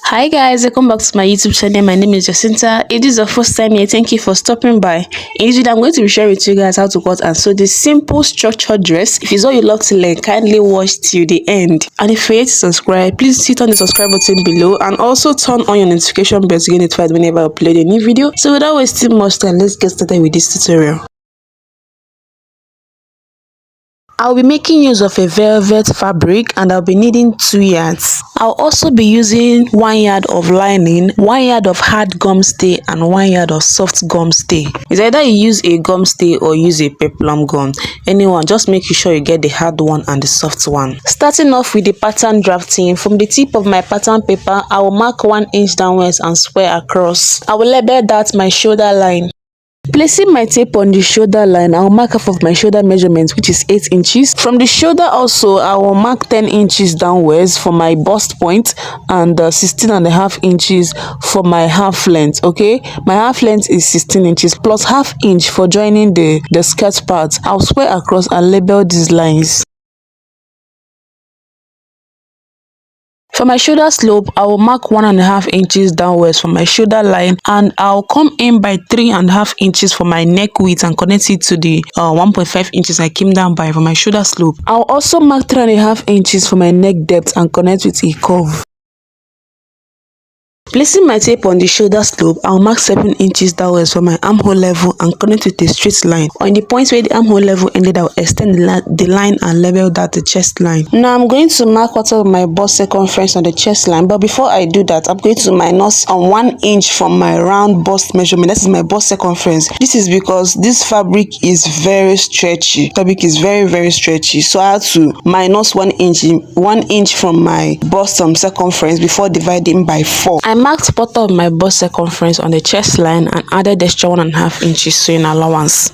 Hi guys, welcome back to my YouTube channel. My name is Jacinta. If this is your first time here, thank you for stopping by. In this video, I'm going to be sharing with you guys how to cut and sew this simple structured dress. If it's all you love to learn, kindly watch till the end. And if you're yet to subscribe, please hit on the subscribe button below and also turn on your notification bell to get notified whenever I upload a new video. So without wasting much time, let's get started with this tutorial. I'll be making use of a velvet fabric and I'll be needing 2 yards. I'll also be using 1 yard of lining, 1 yard of hard gum stay and 1 yard of soft gum stay. It's either you use a gum stay or use a peplum gum. Anyone, just make sure you get the hard one and the soft one. Starting off with the pattern drafting, from the tip of my pattern paper, I will mark 1 inch downwards and square across. I will label that my shoulder line. Placing my tape on the shoulder line, I will mark half of my shoulder measurement, which is 8 inches. From the shoulder also, I will mark 10 inches downwards for my bust point and 16.5 inches for my half length. Okay, my half length is 16 inches plus half inch for joining the skirt part. I'll square across and label these lines. For my shoulder slope, I will mark 1.5 inches downwards for my shoulder line and I'll come in by 3.5 inches for my neck width and connect it to the 1.5 inches I came down by for my shoulder slope. I'll also mark 3.5 inches for my neck depth and connect with a curve. Placing my tape on the shoulder slope, I'll mark 7 inches downwards for my armhole level and connect with a straight line. On the point where the armhole level ended, I'll extend the line and level that the chest line. Now I'm going to mark quarter of my bust circumference on the chest line, but before I do that, I'm going to minus 1 inch from my round bust measurement. That is my bust circumference. This is because this fabric is very stretchy. Fabric is very stretchy, so I have to minus 1 inch from my bust circumference before dividing by 4. I marked part of my bust circumference on the chest line and added extra 1.5 inches sewing allowance.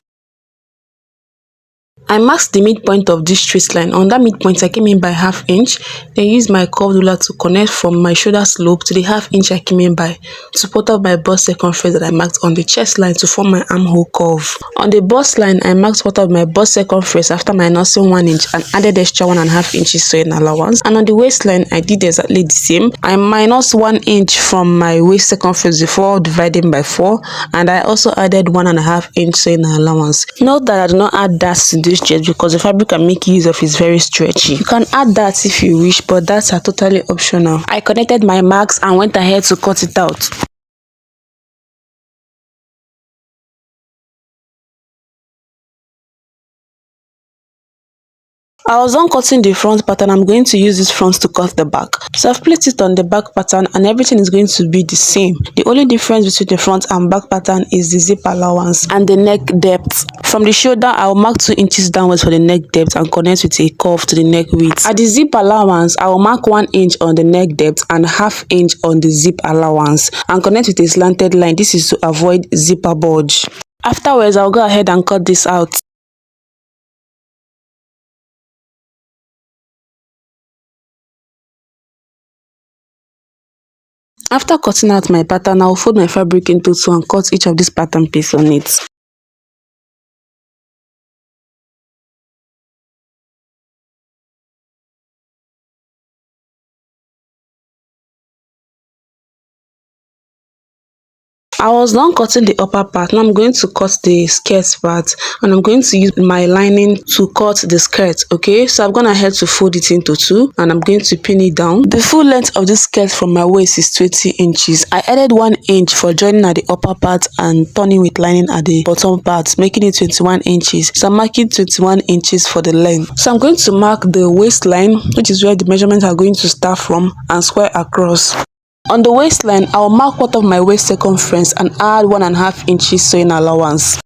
I marked the midpoint of this straight line. On that midpoint, I came in by ½ inch, then used my curved ruler to connect from my shoulder slope to the ½ inch I came in by to put up my bust circumference that I marked on the chest line to form my armhole curve. On the bust line, I marked part of my bust circumference after minusing 1 inch and added extra 1.5 inches sewing allowance. And on the waistline, I did exactly the same. I minus 1 inch from my waist circumference before dividing by 4, and I also added 1.5 inch sewing allowance. Note that I do not add that to this dress because the fabric I'm making use of is very stretchy. You can add that if you wish, but that's totally optional. I connected my marks and went ahead to cut it out. I was done cutting the front pattern. I'm going to use this front to cut the back. So I've placed it on the back pattern and everything is going to be the same. The only difference between the front and back pattern is the zip allowance and the neck depth. From the shoulder, I'll mark 2 inches downwards for the neck depth and connect with a curve to the neck width. At the zip allowance, I will mark 1 inch on the neck depth and ½ inch on the zip allowance and connect with a slanted line. This is to avoid zipper bulge. Afterwards, I'll go ahead and cut this out. After cutting out my pattern, I will fold my fabric into 2 and cut each of these pattern pieces on it. I was done cutting the upper part. Now I'm going to cut the skirt part and I'm going to use my lining to cut the skirt. Okay, so I'm gonna head to fold it into 2 and I'm going to pin it down. The full length of this skirt from my waist is 20 inches. I added 1 inch for joining at the upper part and turning with lining at the bottom part, making it 21 inches. So I'm marking 21 inches for the length. So I'm going to mark the waistline, which is where the measurements are going to start from, and square across. On the waistline, I will mark part of my waist circumference and add 1.5 inches sewing allowance.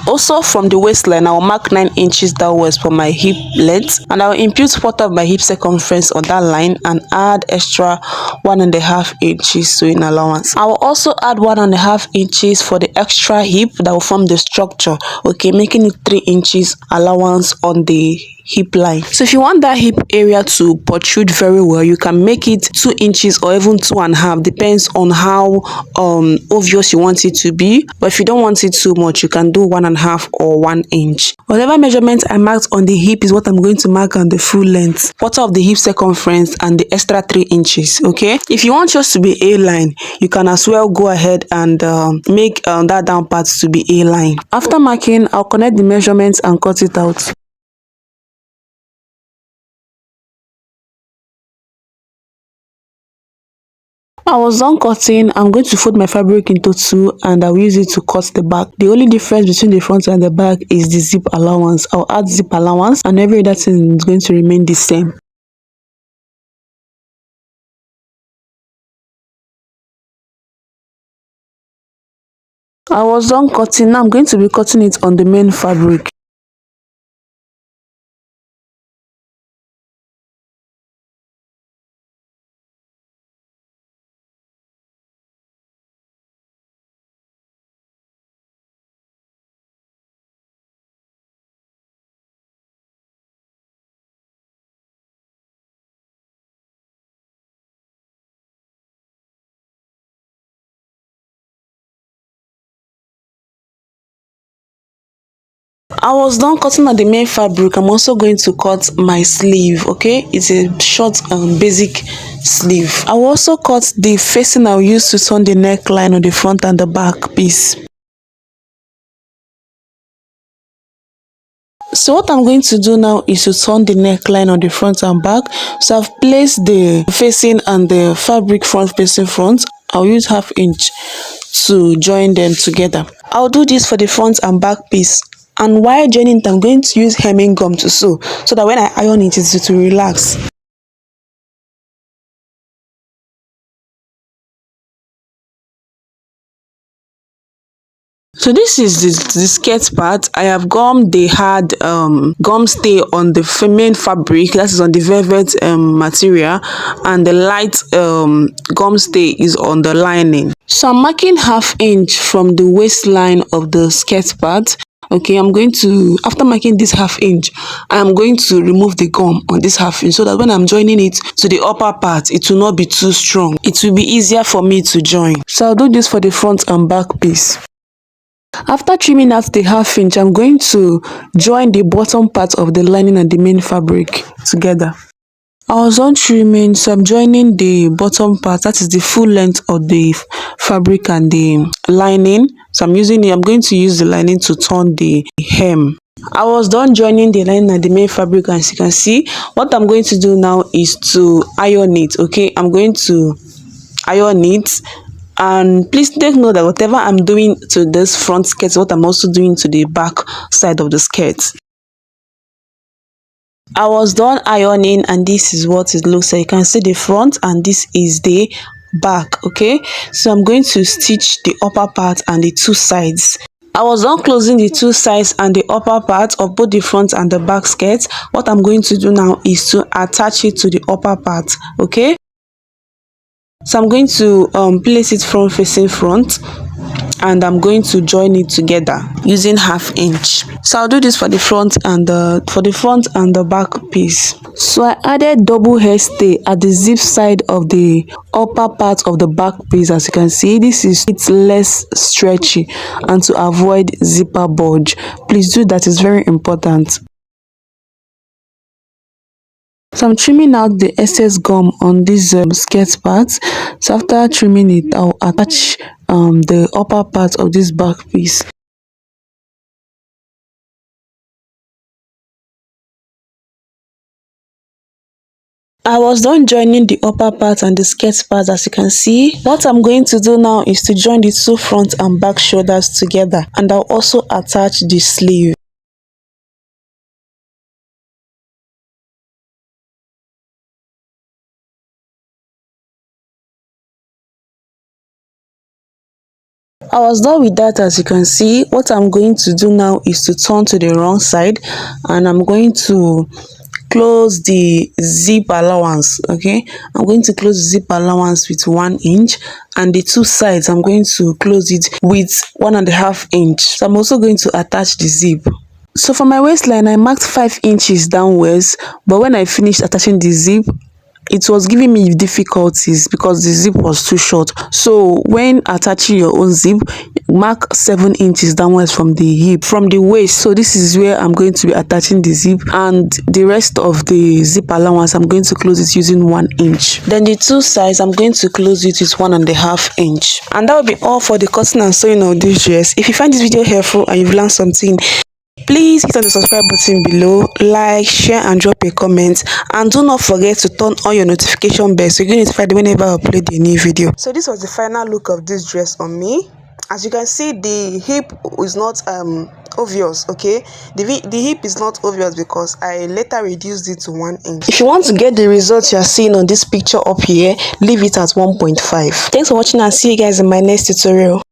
Also from the waistline, I will mark 9 inches downwards for my hip length and I will impute part of my hip circumference on that line and add extra 1.5 inches sewing allowance. I will also add 1.5 inches for the extra hip that will form the structure, okay, making it 3 inches allowance on the hip line. So if you want that hip area to protrude very well, you can make it 2 inches or even 2.5, depends on how obvious you want it to be. But if you don't want it too much, you can do 1.5 or 1 inch. Whatever measurement I marked on the hip is what I'm going to mark on the full length, quarter of the hip circumference and the extra 3 inches. Okay, if you want yours to be a line, you can as well go ahead and make that down part to be a line. After marking, I'll connect the measurements and cut it out. I was done cutting. I'm going to fold my fabric into two and I'll use it to cut the back. The only difference between the front and the back is the zip allowance. I'll add zip allowance and every other thing is going to remain the same. I was done cutting. Now I'm going to be cutting it on the main fabric. I was done cutting on the main fabric. I'm also going to cut my sleeve. Okay, it's a short basic sleeve. I will also cut the facing I'll use to turn the neckline on the front and the back piece. So what I'm going to do now is to turn the neckline on the front and back. So I've placed the facing and the fabric front facing front. I'll use 1/2 inch to join them together. I'll do this for the front and back piece. And while joining it, I'm going to use hemming gum to sew so that when I iron it, it will relax. So this is the skirt part. I have gummed the hard gum stay on the main fabric, that is on the velvet material, and the light gum stay is on the lining. So I'm marking 1/2 inch from the waistline of the skirt part. Okay, I'm going to, after marking this 1/2 inch, I am going to remove the gum on this 1/2 inch so that when I'm joining it to the upper part, it will not be too strong. It will be easier for me to join. So I'll do this for the front and back piece. After trimming out the 1/2 inch, I'm going to join the bottom part of the lining and the main fabric together. I was done trimming, so I'm joining the bottom part, that is the full length of the fabric and the lining. So I'm going to use the lining to turn the hem. I was done joining the lining and the main fabric, as you can see. What I'm going to do now is to iron it. Okay, I'm going to iron it. And please take note that whatever I'm doing to this front skirt is what I'm also doing to the back side of the skirt. I was done ironing and this is what it looks like. You can see the front and this is the back. Okay, so I'm going to stitch the upper part and the two sides. I was done closing the two sides and the upper part of both the front and the back skirt. What I'm going to do now is to attach it to the upper part. Okay, so I'm going to place it front facing front and I'm going to join it together using 1/2 inch. So I'll do this for the front and the back piece. So I added double hairstay at the zip side of the upper part of the back piece. As you can see, it's less stretchy and to avoid zipper bulge. Please do that, is very important. So I'm trimming out the excess gum on this skirt part. So after trimming it, I'll attach the upper part of this back piece. I was done joining the upper part and the skirt part, as you can see. What I'm going to do now is to join the two front and back shoulders together, and I'll also attach the sleeve. I was done with that. As you can see, what I'm going to do now is to turn to the wrong side and I'm going to close the zip allowance. Okay, I'm going to close the zip allowance with 1 inch and the two sides I'm going to close it with 1.5 inch. So I'm also going to attach the zip. So for my waistline, I marked 5 inches downwards, but when I finished attaching the zip, it was giving me difficulties because the zip was too short. So when attaching your own zip, mark 7 inches downwards from the hip, from the waist. So this is where I'm going to be attaching the zip, and the rest of the zip allowance, I'm going to close it using 1 inch. Then the two sides, I'm going to close it with 1.5 inch. And that will be all for the cutting and sewing of this dress. If you find this video helpful and you've learned something, please hit on the subscribe button below, like, share and drop a comment, and do not forget to turn on your notification bell so you get notified whenever I upload a new video. So this was the final look of this dress on me. As you can see, the hip is not obvious. Okay, the hip is not obvious because I later reduced it to 1 inch. If you want to get the results you are seeing on this picture up here, leave it at 1.5. Thanks for watching and see you guys in my next tutorial.